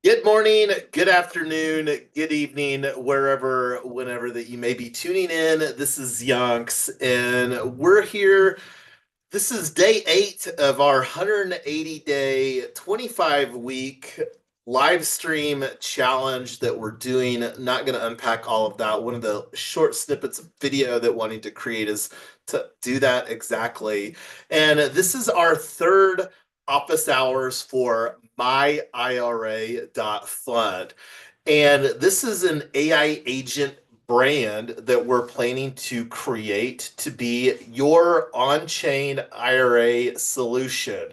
Good morning, good afternoon, good evening, wherever, whenever that you may be tuning in. This is Yonks, and we're here. This is day 8 of our 180-day, 25-week live stream challenge that we're doing. Not going to unpack all of that. One of the short snippets of video that wanting to create is to do that exactly. And this is our third office hours for myIRA.fund. And this is an AI agent brand that we're planning to create to be your on-chain IRA solution.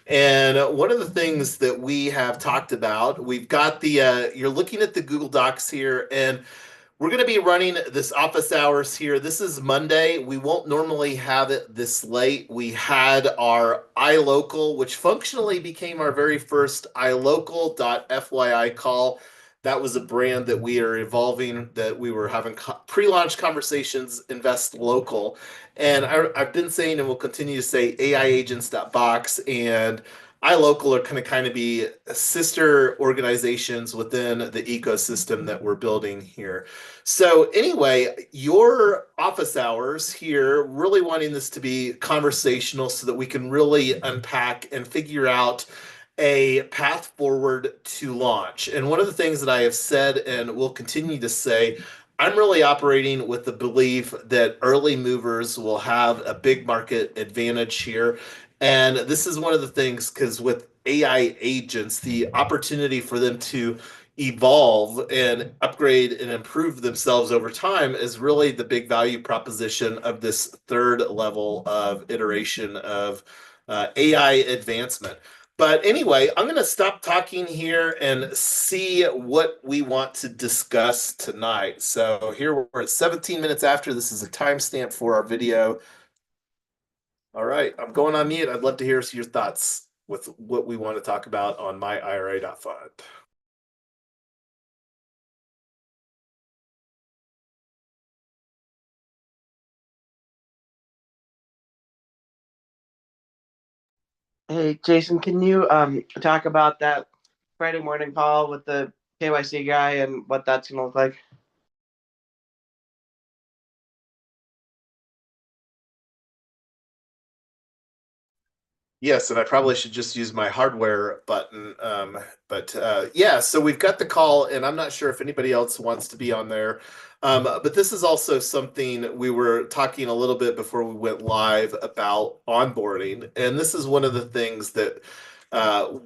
And one of the things that we have talked about, we've got you're looking at the Google Docs here, and we're going to be running this office hours here. This is Monday. We won't normally have it this late. We had our iLocal, which functionally became our very first iLocal.fyi call. That was a brand that we are evolving, that we were having pre-launch conversations, invest local. And I've been saying and will continue to say AiAgents.Box and iLocal are going to kind of be sister organizations within the ecosystem that we're building here. So anyway, your office hours here, really wanting this to be conversational so that we can really unpack and figure out a path forward to launch. And one of the things that I have said and will continue to say, I'm really operating with the belief that early movers will have a big market advantage here. And this is one of the things because with AI agents, the opportunity for them to evolve and upgrade and improve themselves over time is really the big value proposition of this third level of iteration of AI advancement. But anyway, I'm going to stop talking here and see what we want to discuss tonight. So here we're at 17 minutes after. This is a timestamp for our video. All right, I'm going on mute. I'd love to hear your thoughts with what we want to talk about on myIRA.fund. Hey, Jason, can you talk about that Friday morning call with the KYC guy and what that's gonna look like? Yes, and I probably should just use my hardware button. But yeah, so we've got the call, and I'm not sure if anybody else wants to be on there. But this is also something we were talking a little bit before we went live about onboarding. And this is one of the things that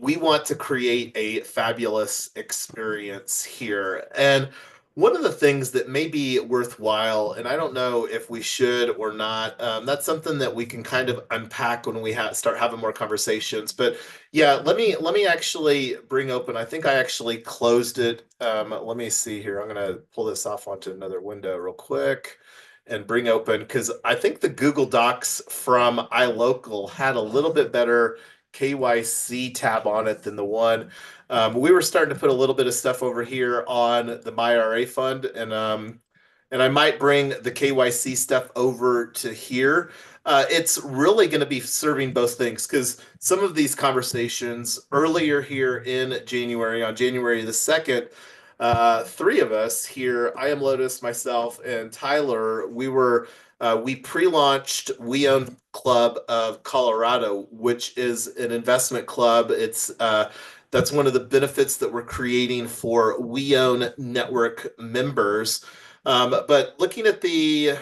we want to create a fabulous experience here. And one of the things that may be worthwhile, and I don't know if we should or not, that's something that we can kind of unpack when we start having more conversations. But yeah, let me actually bring open. I think I actually closed it. Let me see here. I'm gonna pull this off onto another window real quick and bring open because I think the Google Docs from iLocal had a little bit better KYC tab on it than the one we were starting to put a little bit of stuff over here on the myIRA fund, and I might bring the KYC stuff over to here. It's really going to be serving both things because some of these conversations earlier here in January, on January the 2nd, three of us here, I am Lotus, myself, and Tyler, we pre-launched We Own Club of Colorado, which is an investment club. It's that's one of the benefits that we're creating for We Own Network members. But looking at the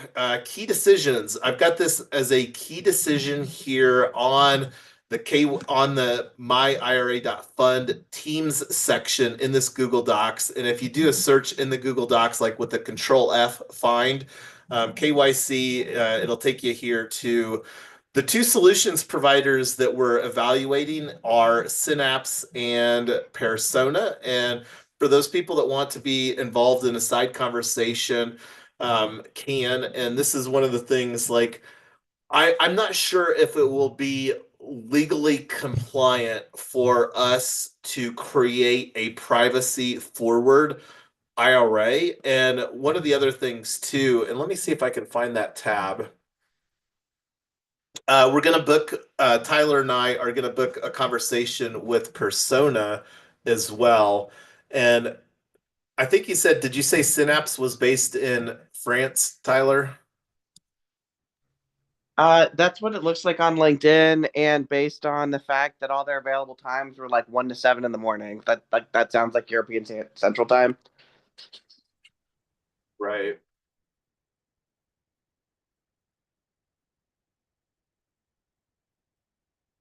key decisions, I've got this as a key decision here on the myIRA.fund teams section in this Google Docs. And if you do a search in the Google Docs, like with the Control F find KYC, it'll take you here to the two solutions providers that we're evaluating are Synapse and Persona. And for those people that want to be involved in a side conversation, can. And this is one of the things like I'm not sure if it will be legally compliant for us to create a privacy forward IRA. And one of the other things too, and let me see if I can find that tab. We're gonna book Tyler and I are gonna book a conversation with Persona as well. And I think you said, did you say Synapse was based in France, Tyler? That's what it looks like on LinkedIn, and based on the fact that all their available times were like 1 to 7 in the morning. That sounds like European Central Time. Right.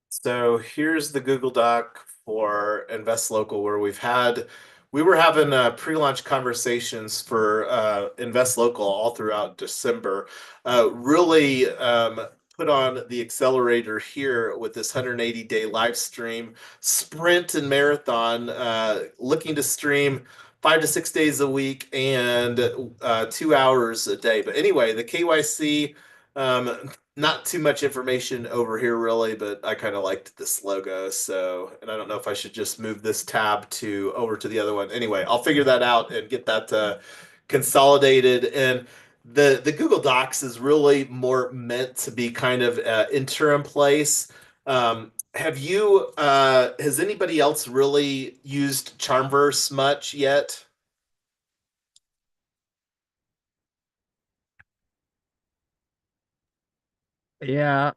So here's the Google Doc for Invest Local, where we were having pre-launch conversations for Invest Local all throughout December. Really put on the accelerator here with this 180-day live stream, sprint and marathon, looking to stream 5 to 6 days a week and 2 hours a day. But anyway, the KYC. Not too much information over here really, but I kind of liked this logo. So, and I don't know if I should just move this tab to over to the other one. Anyway, I'll figure that out and get that consolidated. And the Google Docs is really more meant to be kind of interim place. Has anybody else really used Charmverse much yet? Yeah,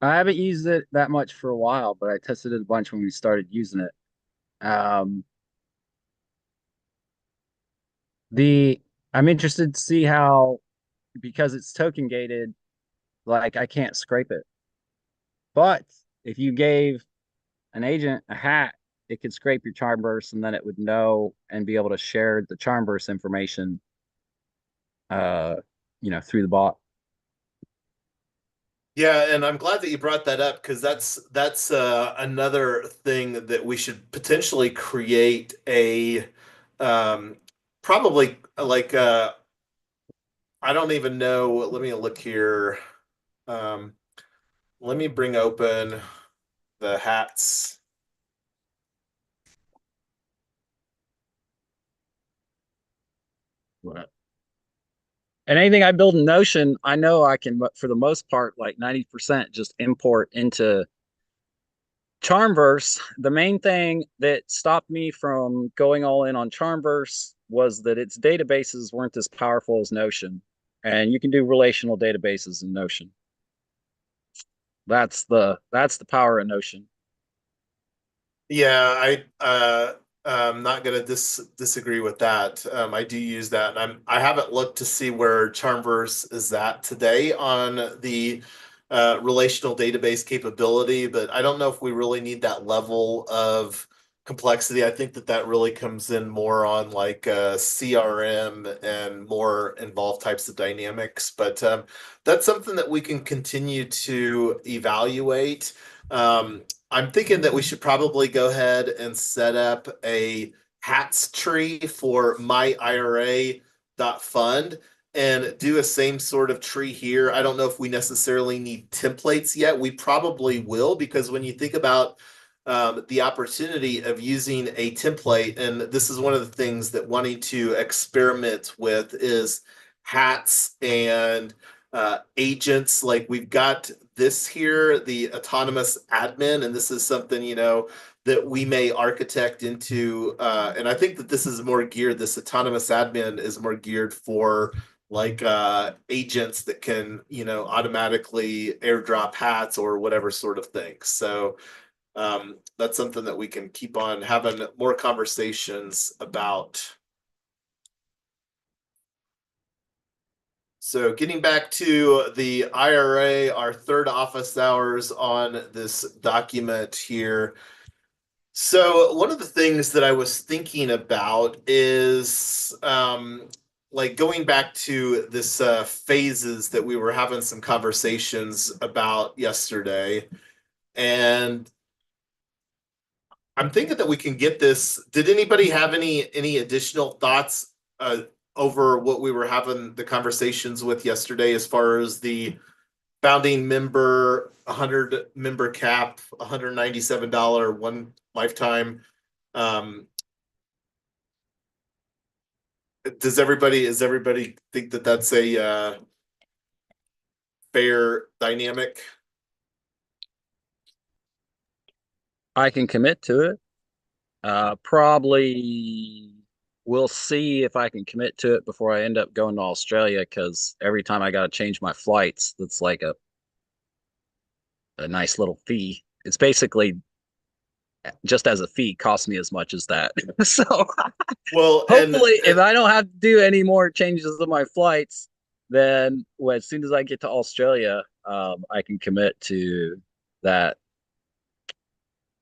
I haven't used it that much for a while, but I tested it a bunch when we started using it. The I'm interested to see how, because it's token gated, like I can't scrape it. But if you gave an agent a hat, it could scrape your Charmverse and then it would know and be able to share the Charmverse information uh through the bot. Yeah, and I'm glad that you brought that up because that's another thing that we should potentially create a probably like I don't even know. Let me look here. Um, Let me bring open the hats. And anything I build in Notion, I know I can, for the most part, like 90% just import into Charmverse. The main thing that stopped me from going all in on Charmverse was that its databases weren't as powerful as Notion. And you can do relational databases in Notion. That's the power of Notion. Yeah, I'm not gonna disagree with that. I do use that, and I haven't looked to see where Charmverse is at today on the relational database capability, but I don't know if we really need that level of complexity. I think that that really comes in more on like CRM and more involved types of dynamics. But that's something that we can continue to evaluate. Um, I'm thinking that we should probably go ahead and set up a hats tree for myIRA.fund and do a same sort of tree here. I don't know if we necessarily need templates yet. We probably will because when you think about the opportunity of using a template, and this is one of the things that wanting to experiment with is hats and agents. Like we've got this here, the autonomous admin, and this is something, that we may architect into. And I think that this is more geared, this autonomous admin is more geared for like agents that can, automatically airdrop hats or whatever sort of thing. So that's something that we can keep on having more conversations about. So getting back to the IRA, our third office hours on this document here. So one of the things that I was thinking about is like going back to this phases that we were having some conversations about yesterday. And I'm thinking that we can get this. Did anybody have any additional thoughts over what we were having the conversations with yesterday as far as the founding member, 100 member cap, $197 one lifetime? Um, is everybody think that that's a fair dynamic? I can commit to it. Probably we'll see if I can commit to it before I end up going to Australia, because every time I got to change my flights, that's like a nice little fee. It's basically just as a fee costs me as much as that. So Well, hopefully, if I don't have to do any more changes to my flights, then as soon as I get to Australia, I can commit to that.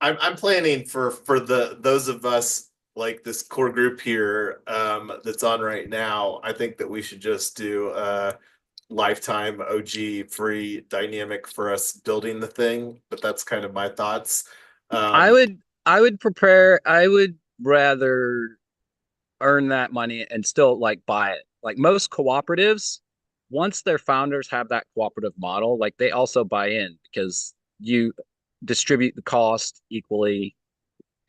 I'm planning for those of us like this core group here that's on right now. I think that we should just do lifetime OG free dynamic for us building the thing. But that's kind of my thoughts. I Um, would I would prepare. I would rather earn that money and still like buy it. Like most cooperatives, once their founders have that cooperative model, like they also buy in because you distribute the cost equally.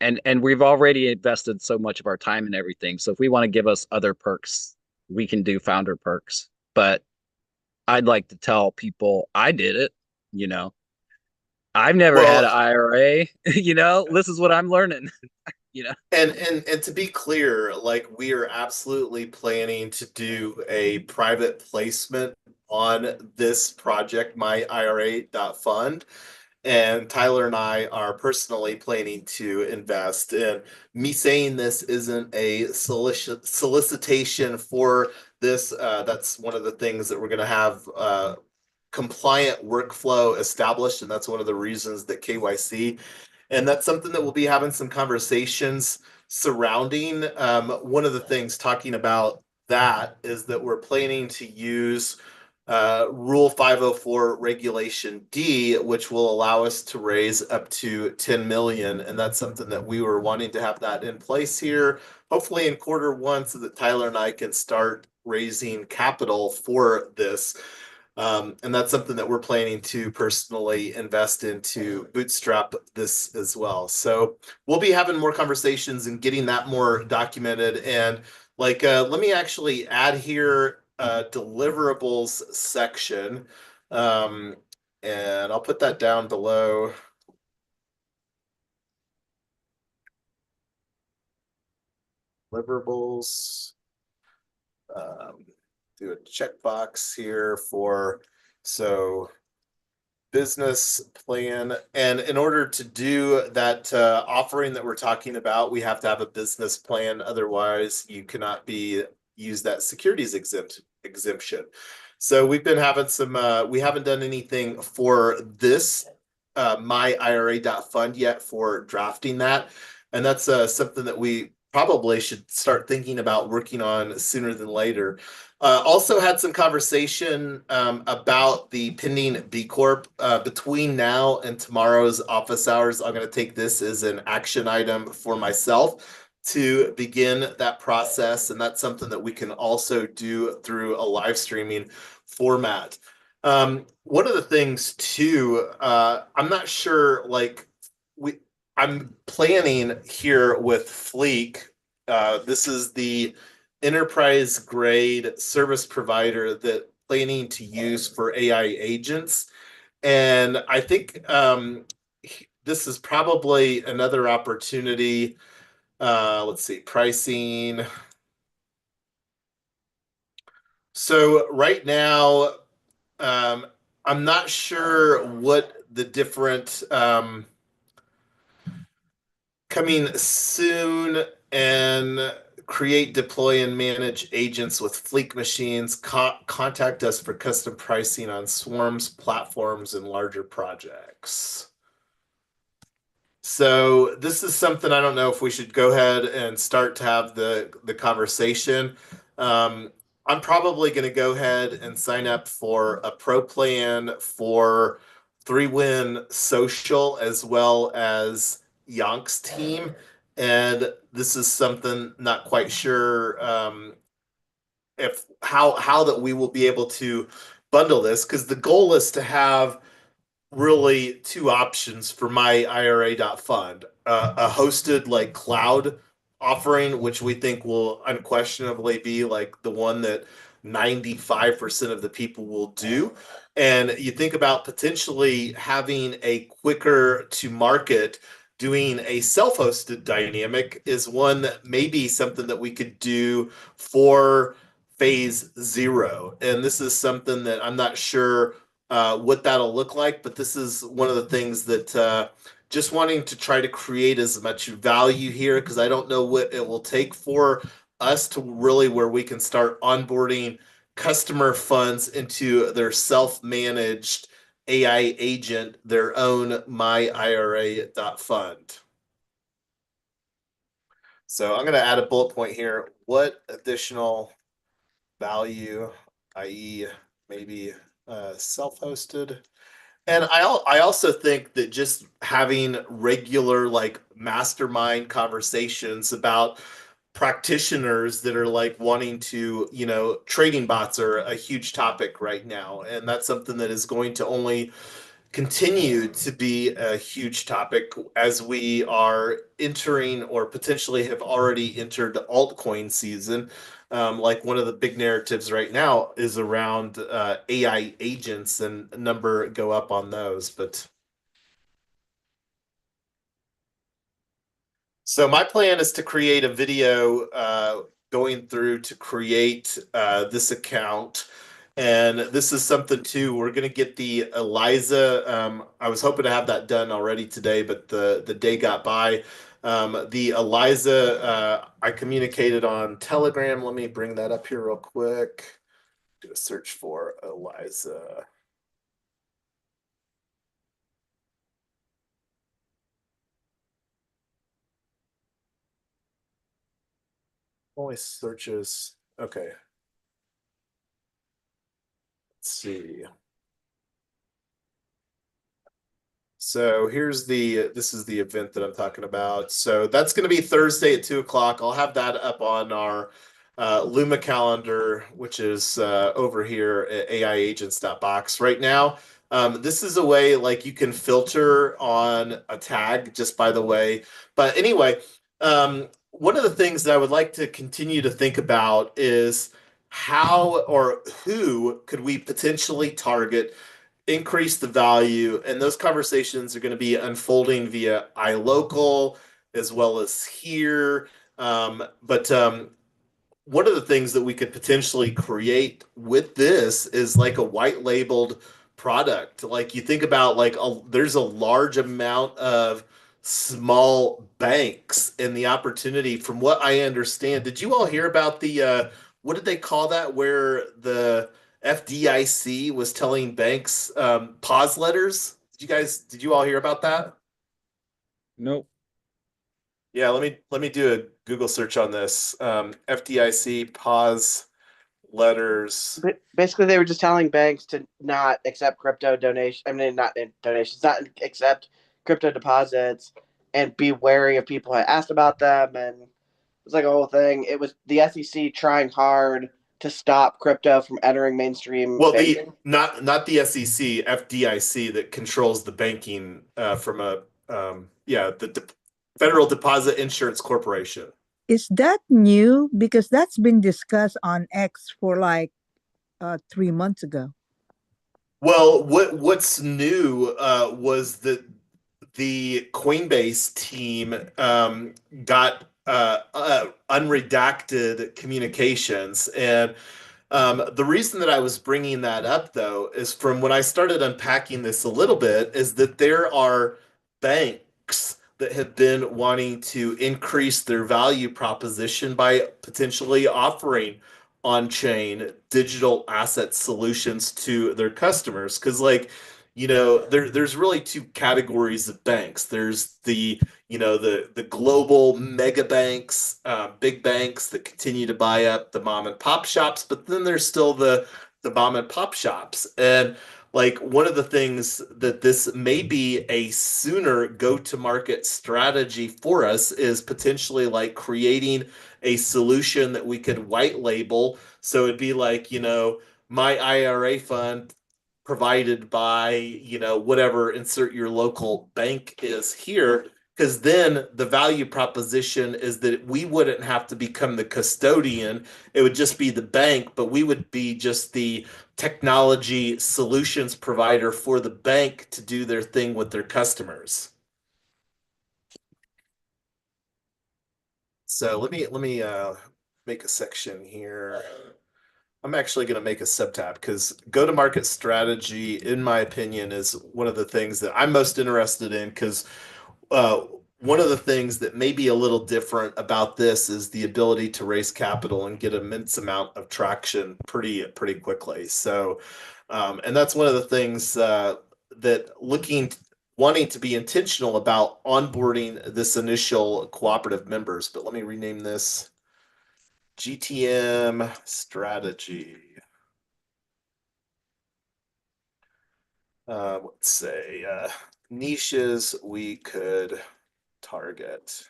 And we've already invested so much of our time and everything. So if we want to give us other perks, we can do founder perks. But I'd like to tell people I did it, you know. I've never had well, an IRA, this is what I'm learning, you know. and to be clear, like we are absolutely planning to do a private placement on this project, myIRA.fund. And Tyler and I are personally planning to invest. And me saying this isn't a solicitation for this. That's one of the things that we're going to have compliant workflow established. And that's one of the reasons that KYC. And that's something that we'll be having some conversations surrounding. One of the things talking about that is that we're planning to use Rule 504 Regulation D, which will allow us to raise up to 10 million. And that's something that we were wanting to have that in place here, hopefully in quarter 1, so that Tyler and I can start raising capital for this. And that's something that we're planning to personally invest into bootstrap this as well. So we'll be having more conversations and getting that more documented. And let me actually add here deliverables section. Um, and I'll put that down below. Deliverables. Do a checkbox here for so business plan. And in order to do that offering that we're talking about, we have to have a business plan. Otherwise, you cannot use that securities exemption. So we've been having some, we haven't done anything for this myIRA.fund yet for drafting that. And that's something that we probably should start thinking about working on sooner than later. Also had some conversation about the pending B Corp. Between now and tomorrow's office hours, I'm going to take this as an action item for myself to begin that process. And that's something that we can also do through a live streaming format. One of the things too, I'm not sure, I'm planning here with Fleek. This is the enterprise grade service provider that planning to use for AI agents. And I think this is probably another opportunity. Let's see, pricing. So right now, I'm not sure what the different coming soon and create, deploy, and manage agents with Fleek machines. Contact us for custom pricing on swarms, platforms, and larger projects. So this is something I don't know if we should go ahead and start to have the conversation. Um, I'm probably going to go ahead and sign up for a pro plan for 3Win Social as well as Yonk's team. And this is something not quite sure if how that we will be able to bundle this, because the goal is to have really two options for myIRA.fund. A hosted like cloud offering, which we think will unquestionably be like the one that 95% of the people will do. And you think about potentially having a quicker to market doing a self-hosted dynamic is one that may be something that we could do for phase 0. And this is something that I'm not sure what that'll look like, but this is one of the things that just wanting to try to create as much value here, because I don't know what it will take for us to really where we can start onboarding customer funds into their self-managed AI agent, their own myIRA.fund. So I'm going to add a bullet point here. What additional value, i.e. maybe self-hosted? And I also think that just having regular like mastermind conversations about practitioners that are like wanting to, trading bots are a huge topic right now. And that's something that is going to only continue to be a huge topic as we are entering or potentially have already entered altcoin season. Like one of the big narratives right now is around AI agents, and a number go up on those. But so my plan is to create a video going through to create this account. And this is something too. We're going to get the Eliza. I was hoping to have that done already today, but the day got by. The Eliza, I communicated on Telegram. Let me bring that up here real quick. Do a search for Eliza. Only searches. Okay. Let's see. So this is the event that I'm talking about. So that's going to be Thursday at 2 o'clock. I'll have that up on our Luma calendar, which is over here at AiAgents.Box right now. This is a way like you can filter on a tag, just by the way. But anyway, one of the things that I would like to continue to think about is how or who could we potentially target, increase the value, and those conversations are going to be unfolding via iLocal as well as here. But one of the things that we could potentially create with this is like a white labeled product. Like you think about like there's a large amount of small banks and the opportunity from what I understand. Did you all hear about the what did they call that where the FDIC was telling banks pause letters? Did you all hear about that? Nope. Yeah, let me do a Google search on this. FDIC pause letters. Basically, they were just telling banks to not accept crypto donation. I mean, not donations, not accept crypto deposits, and be wary of people who asked about them. And it was like a whole thing. It was the SEC trying hard to stop crypto from entering mainstream Well, the banking. not the SEC, FDIC that controls the banking from a yeah, the Federal Deposit Insurance Corporation. Is that new? Because that's been discussed on X for like 3 months ago. Well, what's new was that the Coinbase team got unredacted communications. And the reason that I was bringing that up, though, is from when I started unpacking this a little bit, is that there are banks that have been wanting to increase their value proposition by potentially offering on-chain digital asset solutions to their customers. Because, like, there's really two categories of banks. There's the global mega banks, big banks that continue to buy up the mom and pop shops, but then there's still the mom and pop shops. And like one of the things that this may be a sooner go to market strategy for us is potentially like creating a solution that we could white label. So it'd be like, my IRA fund provided by, whatever, insert your local bank is here. Because then the value proposition is that we wouldn't have to become the custodian. It would just be the bank, but we would be just the technology solutions provider for the bank to do their thing with their customers. So let me make a section here. I'm actually going to make a subtab because go-to-market strategy, in my opinion, is one of the things that I'm most interested in because uh, one of the things that may be a little different about this is the ability to raise capital and get immense amount of traction pretty quickly. So, and that's one of the things that wanting to be intentional about onboarding this initial cooperative members. But let me rename this GTM strategy. Let's say niches we could target.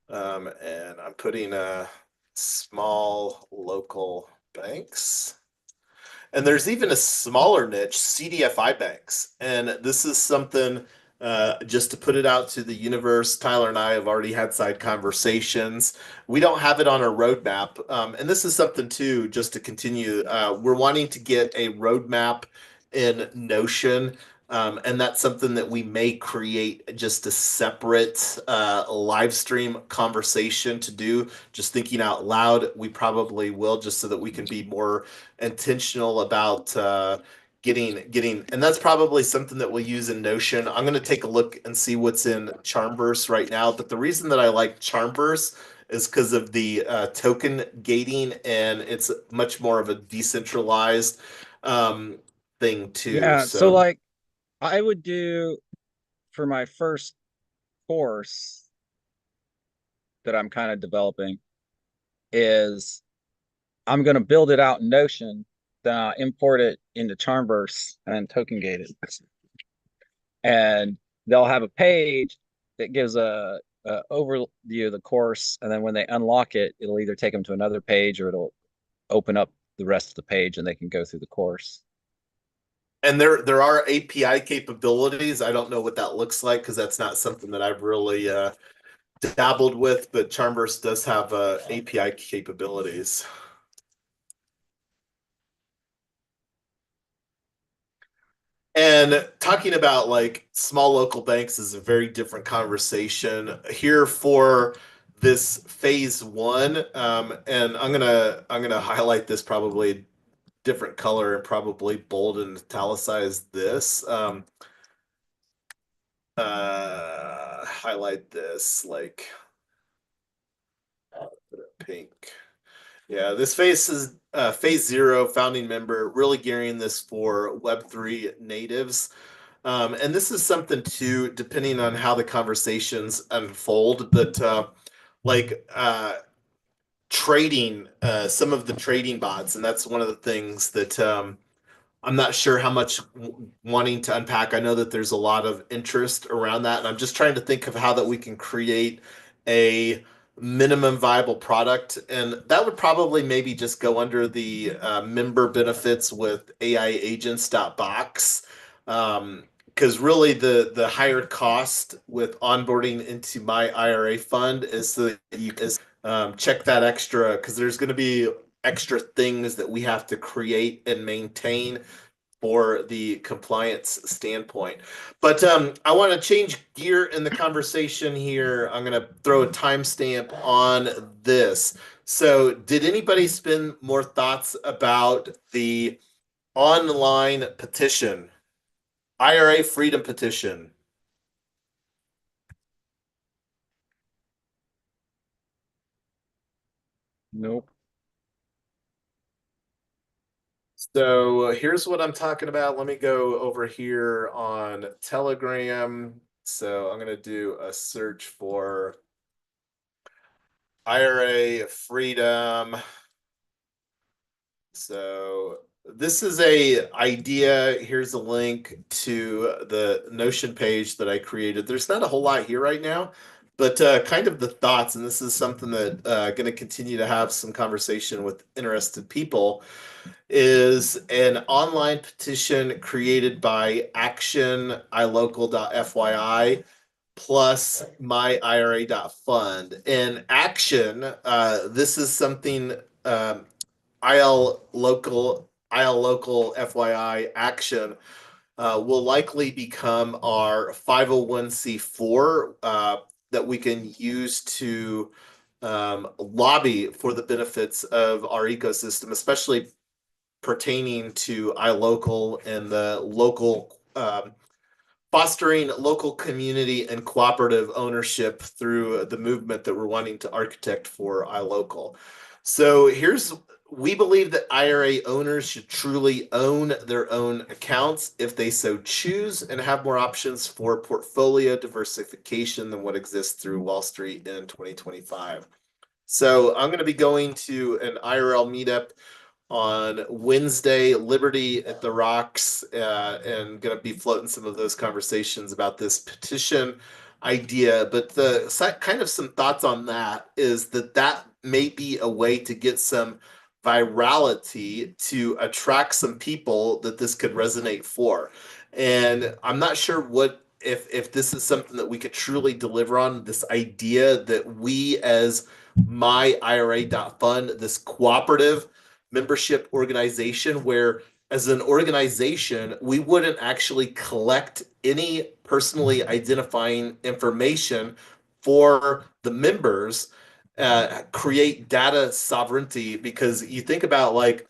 And I'm putting small local banks. And there's even a smaller niche, CDFI banks. And this is something, just to put it out to the universe, Tyler and I have already had side conversations. We don't have it on our roadmap. And this is something too, just to continue. We're wanting to get a roadmap in Notion. And that's something that we may create just a separate live stream conversation to do. Just thinking out loud, we probably will, just so that we can be more intentional about getting, and that's probably something that we'll use in Notion. I'm going to take a look and see what's in Charmverse right now. But the reason that I like Charmverse is because of the token gating, and it's much more of a decentralized thing too. Yeah, so So like I would do for my first course that I'm kind of developing is I'm going to build it out in Notion, then I'll import it into Charmverse and token gate it. And they'll have a page that gives a overview of the course, and then when they unlock it, it'll either take them to another page or it'll open up the rest of the page and they can go through the course. and there are API capabilities. I don't know what that looks like because that's not something that I've really dabbled with, but Charmverse does have API capabilities. And talking about like small local banks is a very different conversation here for this phase one. And I'm gonna highlight this probably different color and probably bold and italicize this. Highlight this like pink. Yeah, this phase is phase zero, founding member, really gearing this for Web3 natives. And this is something too, depending on how the conversations unfold, but like trading, some of the trading bots, and that's one of the things that I'm not sure how much wanting to unpack. I know that there's a lot of interest around that, and I'm just trying to think of how that we can create a minimum viable product, and that would probably maybe just go under the member benefits with AiAgents.Box. Because really the higher cost with onboarding into myIRA.Fund is that you can check that extra, because there's going to be extra things that we have to create and maintain for the compliance standpoint. But I want to change gear in the conversation here. I'm going to throw a timestamp on this. So, did anybody spend more thoughts about the online petition, IRA freedom petition? Nope. So here's what I'm talking about. Let me go over here on Telegram. So I'm going to do a search for IRA freedom. So this is a idea. Here's a link to the Notion page that I created. There's not a whole lot here right now, but kind of the thoughts, and this is something that going to continue to have some conversation with interested people, is an online petition created by Action iLocal.fyi plus myIRA.fund. And Action, this is something IL Local FYI Action will likely become our 501c4 that we can use to lobby for the benefits of our ecosystem, especially pertaining to iLocal and the local fostering local community and cooperative ownership through the movement that we're wanting to architect for iLocal. So we believe that IRA owners should truly own their own accounts if they so choose and have more options for portfolio diversification than what exists through Wall Street in 2025. So I'm going to be going to an IRL meetup on Wednesday, Liberty at the Rocks, and going to be floating some of those conversations about this petition idea. But the kind of some thoughts on that is that may be a way to get some virality to attract some people that this could resonate for. And I'm not sure what if this is something that we could truly deliver on, this idea that we as myIRA.fund, this cooperative membership organization, where as an organization we wouldn't actually collect any personally identifying information for the members, create data sovereignty, because you think about like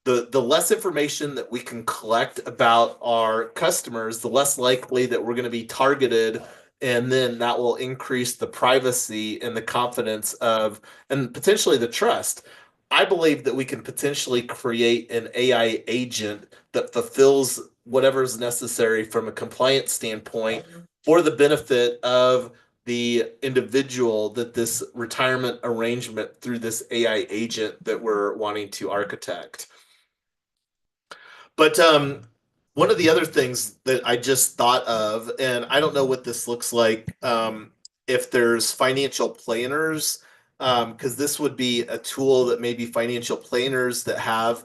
the less information that we can collect about our customers, the less likely that we're going to be targeted, and then that will increase the privacy and the confidence of, and potentially the trust. I believe that we can potentially create an AI agent that fulfills whatever is necessary from a compliance standpoint for the benefit of the individual that this retirement arrangement through this AI agent that we're wanting to architect. But one of the other things that I just thought of, and I don't know what this looks like, if there's financial planners, because this would be a tool that maybe financial planners that have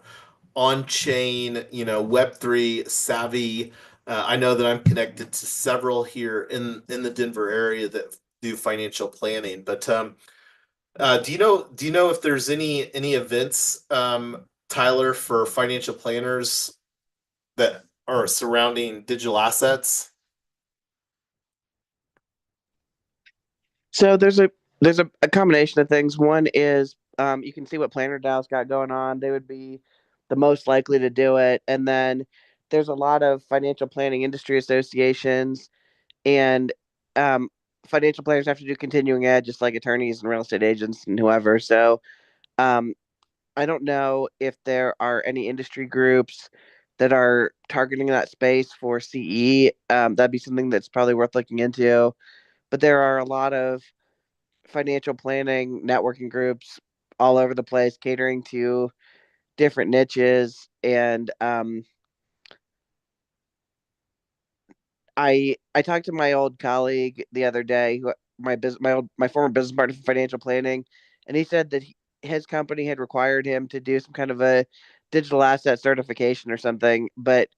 on-chain, Web3 savvy. I know that I'm connected to several here in the Denver area that do financial planning. But do you know if there's any events, Tyler, for financial planners that are surrounding digital assets? So there's a combination of things. One is you can see what Planner DAO's got going on. They would be the most likely to do it. And then there's a lot of financial planning industry associations, and um, financial planners have to do continuing ed, just like attorneys and real estate agents and whoever. So um, I don't know if there are any industry groups that are targeting that space for CE. That'd be something that's probably worth looking into. But there are a lot of financial planning networking groups all over the place catering to different niches. And I talked to my old colleague the other day, who my former business partner for financial planning, and he said that his company had required him to do some kind of a digital asset certification or something. But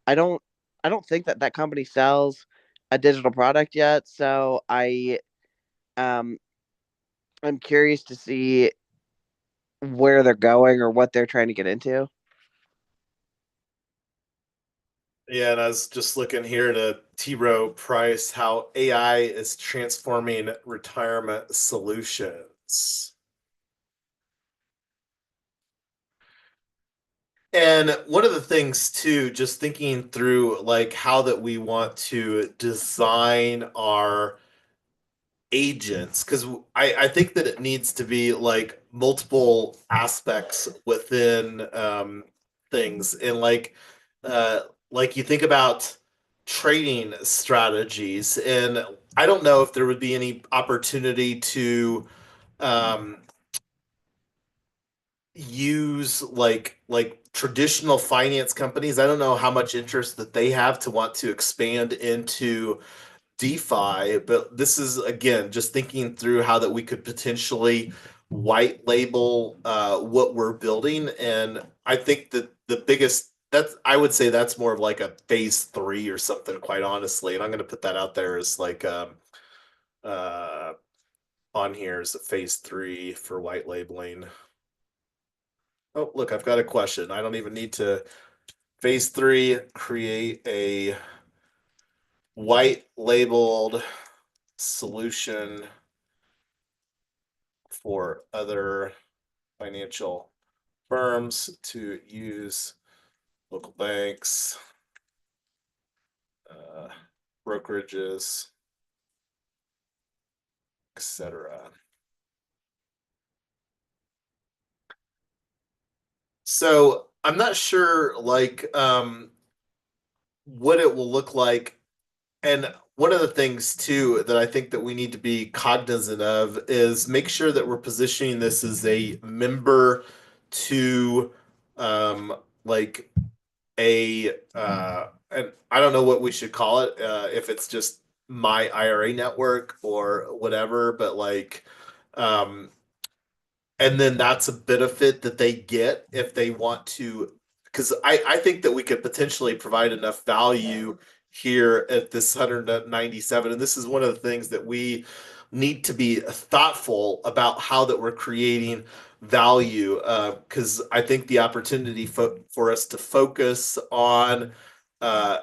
I don't I don't think that that company sells a digital product yet. So um I'm curious to see where they're going or what they're trying to get into. Yeah, and I was just looking here to T. Rowe Price, how AI is transforming retirement solutions. And one of the things too, just thinking through like how that we want to design our agents, because I think that it needs to be like multiple aspects within things. And like you think about trading strategies, and I don't know if there would be any opportunity to um use like traditional finance companies. I don't know how much interest that they have to want to expand into DeFi, but this is again just thinking through how that we could potentially white label what we're building. And I think that the biggest, that's, I would say that's more of like a phase 3 or something, quite honestly. And I'm going to put that out there as like uh on here as a phase 3 for white labeling. Oh, look, I've got a question. I don't even need to. Phase 3, create a white labeled solution for other financial firms to use local banks, brokerages, etc. So I'm not sure like what it will look like. And one of the things too that I think that we need to be cognizant of is make sure that we're positioning this as a member to like a and I don't know what we should call it, if it's just my IRA network or whatever, but like um and then that's a benefit that they get if they want to, because I think that we could potentially provide enough value here at this 197, and this is one of the things that we need to be thoughtful about how that we're creating value, because I think the opportunity for us to focus on uh,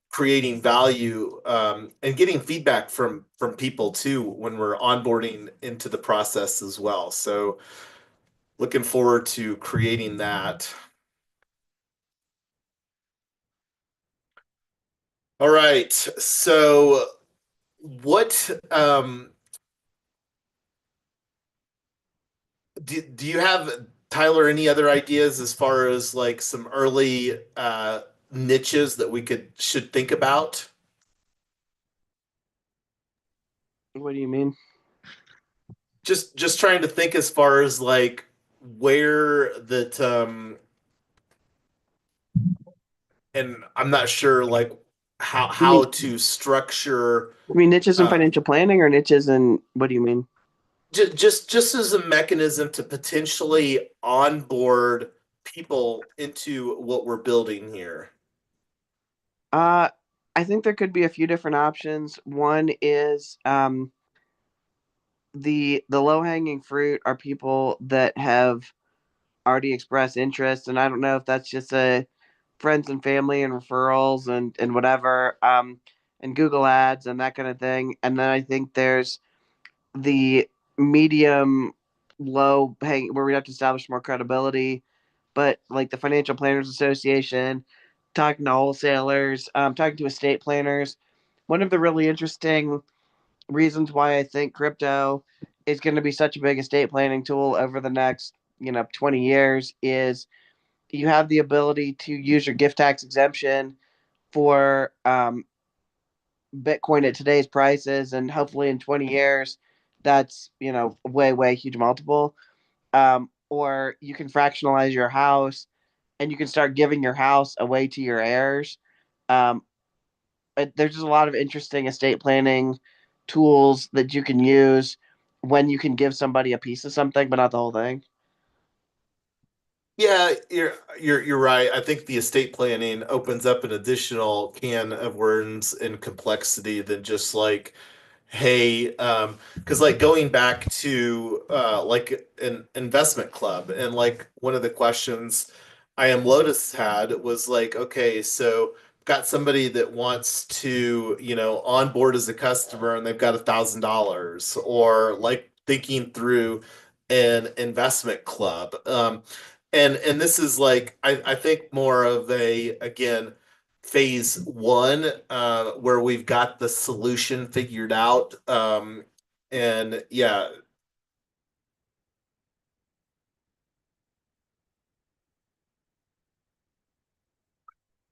creating value, and getting feedback from people too when we're onboarding into the process as well. So looking forward to creating that. All right. So what do you have, Tyler, any other ideas as far as like some early niches that we should think about? What do you mean? Just trying to think as far as like where that and I'm not sure like You mean how to structure niches in uh, financial planning or niches in what do you mean? just as a mechanism to potentially onboard people into what we're building here. Uh, I think there could be a few different options. One is the low hanging fruit are people that have already expressed interest, and I don't know if that's just a friends and family and referrals and whatever, and Google Ads and that kind of thing. And then I think there's the medium low hang where we have to establish more credibility, but like the Financial Planners Association, talking to wholesalers, talking to estate planners. One of the really interesting reasons why I think crypto is going to be such a big estate planning tool over the next 20 years is you have the ability to use your gift tax exemption for Bitcoin at today's prices, and hopefully in 20 years, that's way huge multiple. Or you can fractionalize your house, and you can start giving your house away to your heirs. Um, there's just a lot of interesting estate planning tools that you can use when you can give somebody a piece of something, but not the whole thing. Yeah, you're right. I think the estate planning opens up an additional can of worms and complexity than just like, hey, because like going back to like an investment club, and like one of the questions I am Lotus had was like, okay, so got somebody that wants to, onboard as a customer and they've got $1,000, or like thinking through an investment club. And this is like I think more of a, again, phase one, where we've got the solution figured out. And yeah,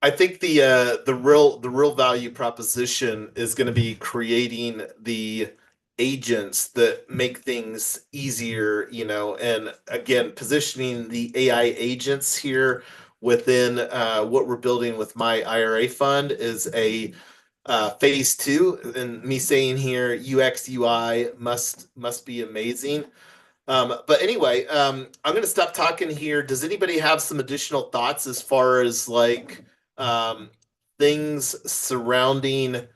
I think the real value proposition is going to be creating the agents that make things easier, and again, positioning the AI agents here within what we're building with my IRA fund is a phase two. And me saying here, UX UI must be amazing. But anyway, I'm going to stop talking here. Does anybody have some additional thoughts as far as like um, things surrounding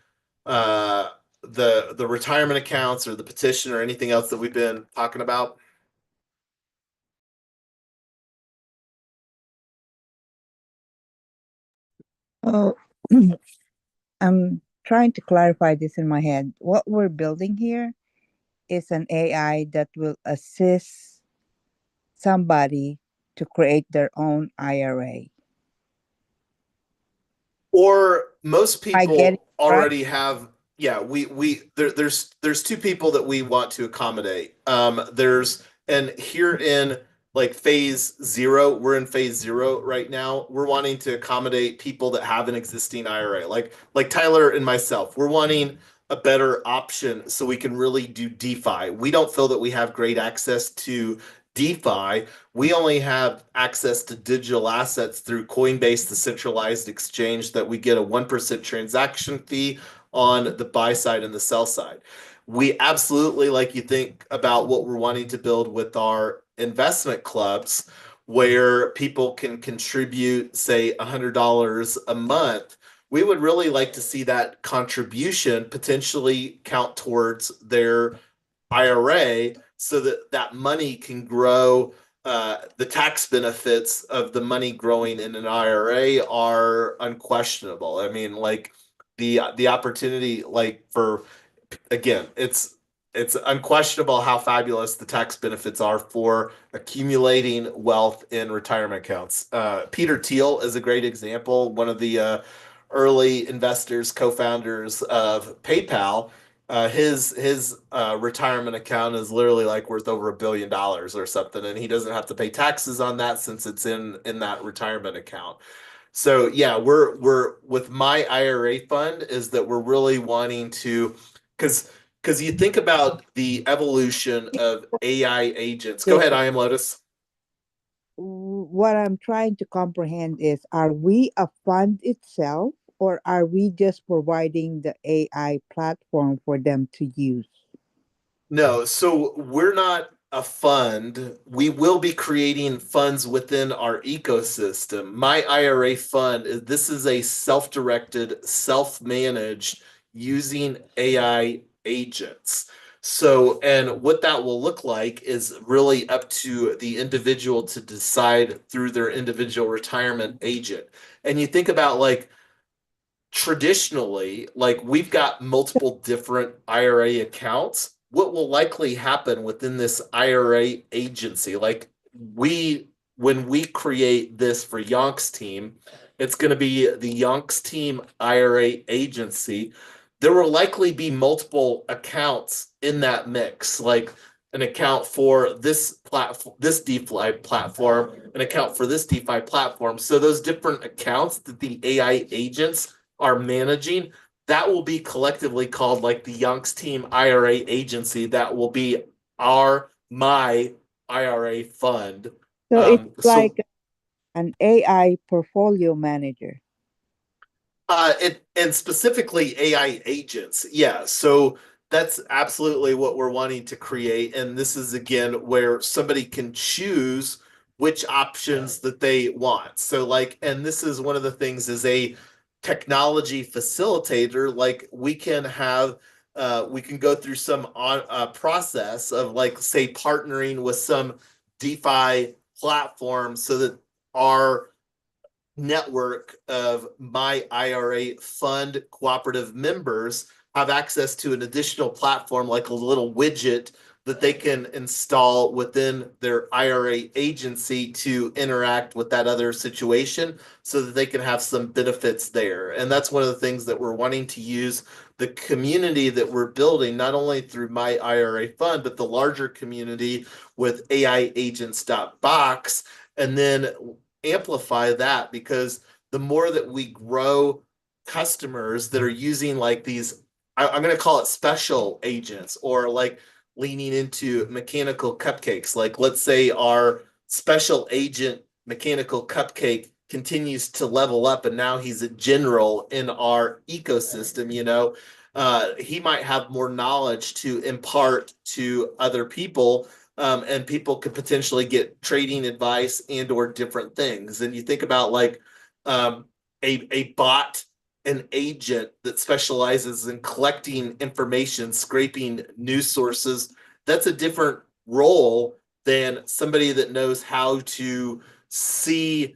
uh, the retirement accounts or the petition or anything else that we've been talking about? Oh, trying to clarify this in my head. What we're building here is an AI that will assist somebody to create their own IRA. Or most I get it people right. already have. Yeah, there's two people that we want to accommodate. There's and here in like phase zero, we're in phase zero right now. We're wanting to accommodate people that have an existing IRA, like Tyler and myself. We're wanting a better option so we can really do DeFi. We don't feel that we have great access to DeFi. We only have access to digital assets through Coinbase, the centralized exchange that we get a 1% transaction fee on the buy side and the sell side. We absolutely, like you think about what we're wanting to build with our investment clubs, where people can contribute, say, $100 a month. We would really like to see that contribution potentially count towards their IRA so that that money can grow. The tax benefits of the money growing in an IRA are unquestionable. I mean, like the opportunity, like for again, it's unquestionable how fabulous the tax benefits are for accumulating wealth in retirement accounts. Peter Thiel is a great example, one of the early investors, co-founders of PayPal. His retirement account is literally like worth over $1 billion or something, and he doesn't have to pay taxes on that since it's in that retirement account. So yeah, we're with my IRA fund is that we're really wanting to, because you think about the evolution of AI agents. Go ahead, I am Lotus. What I'm trying to comprehend is, are we a fund itself, or are we just providing the AI platform for them to use? No, so we're not a fund. We will be creating funds within our ecosystem. My IRA fund is this is a self-directed, self-managed using AI agents. So, and what that will look like is really up to the individual to decide through their individual retirement agent. And you think about like traditionally, like we've got multiple different IRA accounts. What will likely happen within this IRA agency, like when we create this for Yonk's team, it's going to be the Yonk's team IRA agency. There will likely be multiple accounts in that mix, like an account for this platform, this DeFi platform, an account for this DeFi platform. So those different accounts that the AI agents are managing, that will be collectively called like the Yonk's Team IRA agency. That will be my IRA fund. So it's So like an AI portfolio manager. it and specifically AI agents, yeah. So that's absolutely what we're wanting to create, and this is again where somebody can choose which options that they want. So like, and this is one of the things as a technology facilitator, like we can go through some process of like say partnering with some DeFi platform so that our network of my IRA fund cooperative members have access to an additional platform like a little widget that they can install within their IRA agency to interact with that other situation so that they can have some benefits there. And that's one of the things that we're wanting to use the community that we're building, not only through my IRA fund, but the larger community with AiAgents.Box, and then amplify that, because the more that we grow customers that are using like these, I'm going to call it special agents, or like leaning into mechanical cupcakes. Like let's say our special agent mechanical cupcake continues to level up and now he's a general in our ecosystem, he might have more knowledge to impart to other people, and people could potentially get trading advice and or different things. And you think about like a bot, an agent that specializes in collecting information, scraping news sources. That's a different role than somebody that knows how to see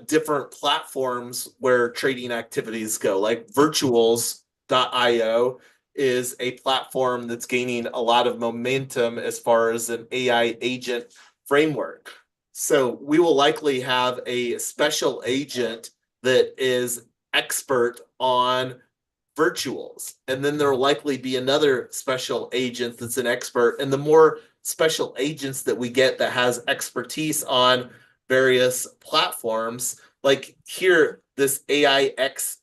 different platforms where trading activities go, like virtuals degens.io is a platform that's gaining a lot of momentum as far as an AI agent framework. So we will likely have a special agent that is expert on virtuals. And then there'll likely be another special agent that's an expert. And the more special agents that we get that has expertise on various platforms, like here, this AiXBT,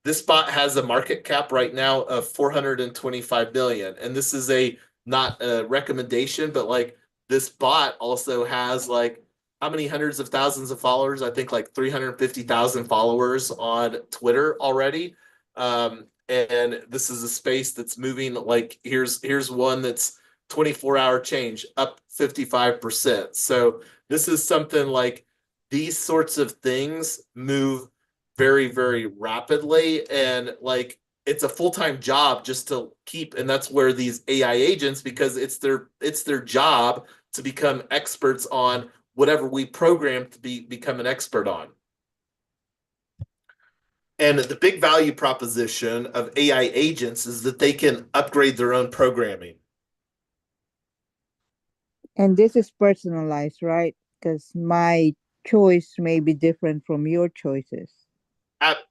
this bot has a market cap right now of 425 million. And this is a not a recommendation, but like this bot also has like how many hundreds of thousands of followers? I think like 350,000 followers on Twitter already. And this is a space that's moving. Like here's one that's 24-hour change up 55%. So this is something like these sorts of things move very, very rapidly, and like it's a full-time job just to keep, and that's where these AI agents, because it's their job to become experts on whatever we program to become an expert on. And the big value proposition of AI agents is that they can upgrade their own programming. And this is personalized, right? Because my choice may be different from your choices.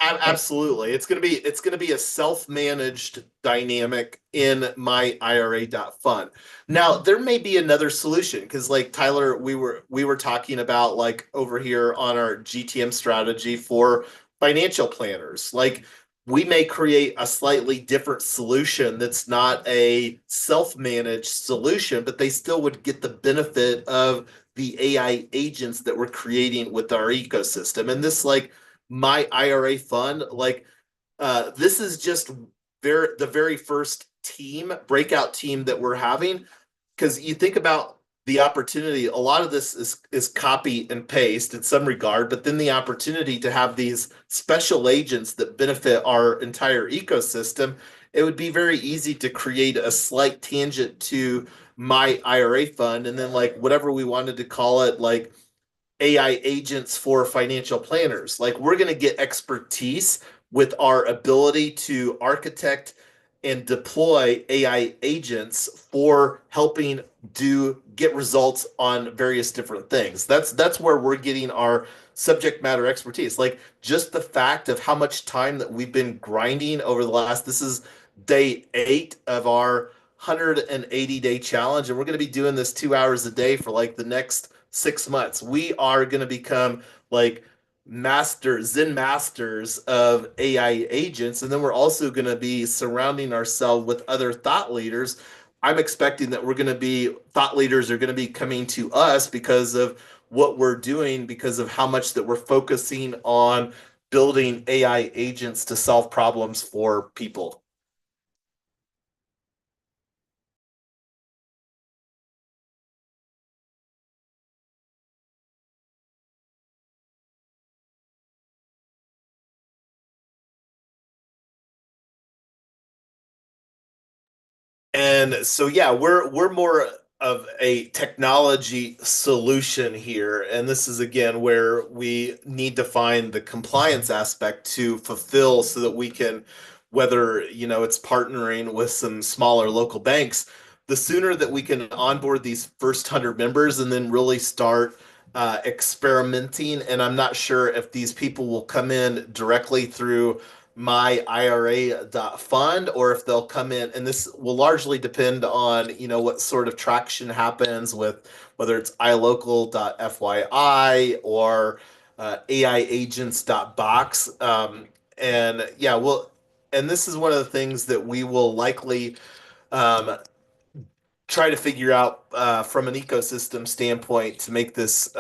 Absolutely. It's gonna be a self-managed dynamic in myIRA.fund. Now, there may be another solution because like Tyler, we were talking about like over here on our GTM strategy for financial planners. Like we may create a slightly different solution that's not a self-managed solution, but they still would get the benefit of the AI agents that we're creating with our ecosystem. And this like myIRA.fund, like this is just the very first breakout team that we're having, because you think about the opportunity, a lot of this is copy and paste in some regard, but then the opportunity to have these special agents that benefit our entire ecosystem, it would be very easy to create a slight tangent to myIRA.fund, and then like whatever we wanted to call it, like AI agents for financial planners. Like we're going to get expertise with our ability to architect and deploy AI agents for helping get results on various different things. That's where we're getting our subject matter expertise. Like just the fact of how much time that we've been grinding over the last, this is day 8 of our 180-day challenge, and we're going to be doing this 2 hours a day for like the next 6 months. We are going to become like Zen masters of AI agents. And then we're also going to be surrounding ourselves with other thought leaders. I'm expecting that thought leaders are going to be coming to us because of what we're doing, because of how much that we're focusing on building AI agents to solve problems for people. And so, yeah, we're more of a technology solution here. And this is again where we need to find the compliance aspect to fulfill so that we can, whether, it's partnering with some smaller local banks, the sooner that we can onboard these first 100 members and then really start experimenting. And I'm not sure if these people will come in directly through myIRA.fund or if they'll come in, and this will largely depend on what sort of traction happens with whether it's ilocal.fyi or AiAgents.Box. And yeah, and this is one of the things that we will likely try to figure out from an ecosystem standpoint to make this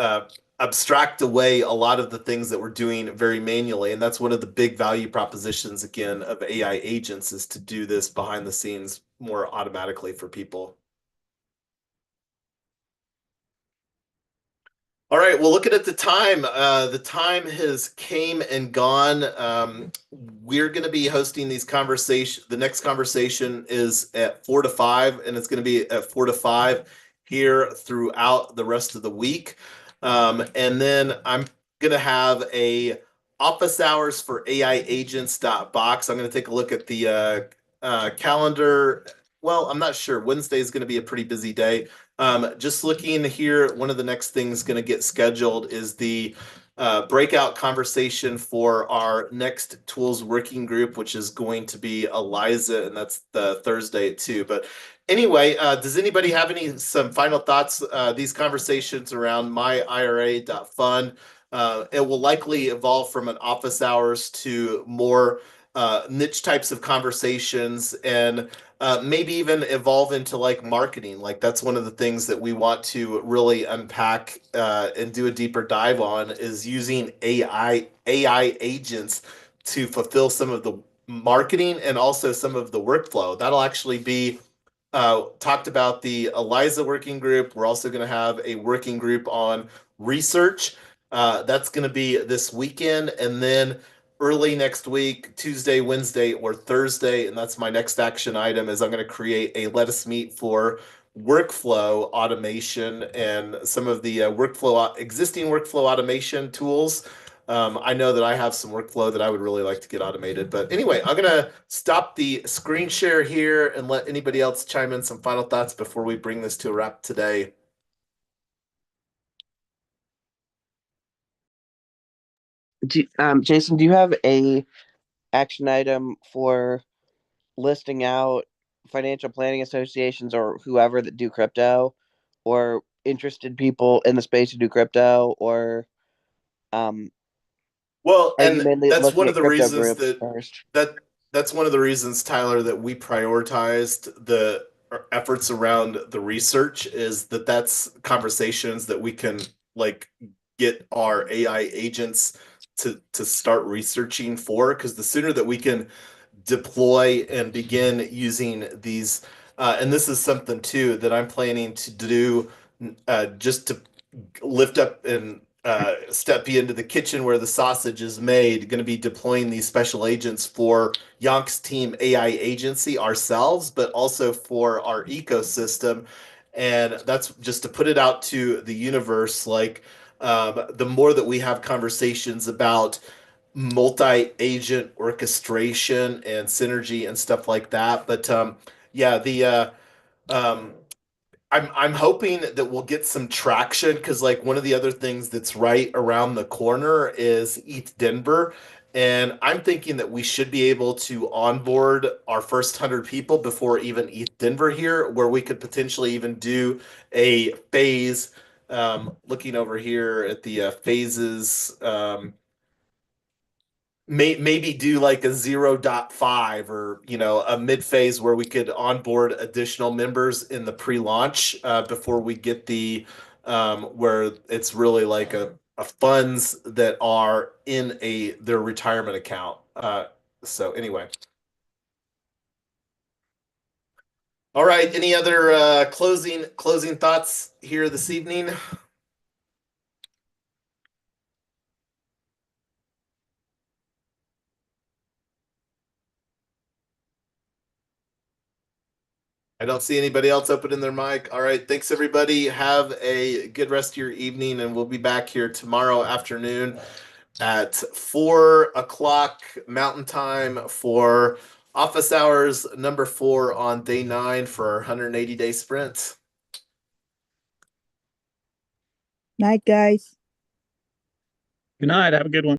abstract away a lot of the things that we're doing very manually. And that's one of the big value propositions, again, of AI agents, is to do this behind the scenes more automatically for people. All right, well, looking at the time has came and gone. We're going to be hosting these conversations. The next conversation is at 4 to 5, and it's going to be at 4 to 5 here throughout the rest of the week. And then I'm going to have a office hours for AiAgents.Box. I'm going to take a look at the calendar. Well, I'm not sure. Wednesday is going to be a pretty busy day. Just looking here, one of the next things going to get scheduled is the breakout conversation for our next tools working group, which is going to be Eliza, and that's the Thursday at 2. But anyway, does anybody have some final thoughts? These conversations around myIRA.fund. It will likely evolve from an office hours to more niche types of conversations, and maybe even evolve into like marketing. Like that's one of the things that we want to really unpack and do a deeper dive on, is using AI agents to fulfill some of the marketing and also some of the workflow. That'll actually be talked about the Eliza working group. We're also going to have a working group on research. That's going to be this weekend, and then early next week, Tuesday, Wednesday, or Thursday, and that's my next action item, is I'm going to create a Let Us Meet for workflow automation and some of the existing workflow automation tools. I know that I have some workflow that I would really like to get automated. But anyway, I'm going to stop the screen share here and let anybody else chime in some final thoughts before we bring this to a wrap today. Jason, do you have a action item for listing out financial planning associations or whoever that do crypto, or interested people in the space who do crypto, or Well, are you and mainly that's looking one of at the crypto reasons groups first? that's one of the reasons, Tyler, that we prioritized the efforts around the research, is that that's conversations that we can like get our AI agents to start researching for, because the sooner that we can deploy and begin using these, and this is something too that I'm planning to do, just to lift up and step you into the kitchen where the sausage is made. Going to be deploying these special agents for Yonk's team AI agency ourselves, but also for our ecosystem. And that's just to put it out to the universe. Like the more that we have conversations about multi-agent orchestration and synergy and stuff like that. But yeah, the um, I'm hoping that we'll get some traction, because like one of the other things that's right around the corner is ETH Denver. And I'm thinking that we should be able to onboard our first 100 people before even ETH Denver here, where we could potentially even do a phase. Looking over here at the phases, maybe do like a 0.5, or a mid phase where we could onboard additional members in the pre-launch, before we get the where it's really like a funds that are in their retirement account. So anyway, all right, any other closing thoughts here this evening? I don't see anybody else opening their mic. All right. Thanks, everybody. Have a good rest of your evening, and we'll be back here tomorrow afternoon at 4 o'clock Mountain Time for office hours number 4 on day 9 for our 180-day sprint. Night, guys. Good night. Have a good one.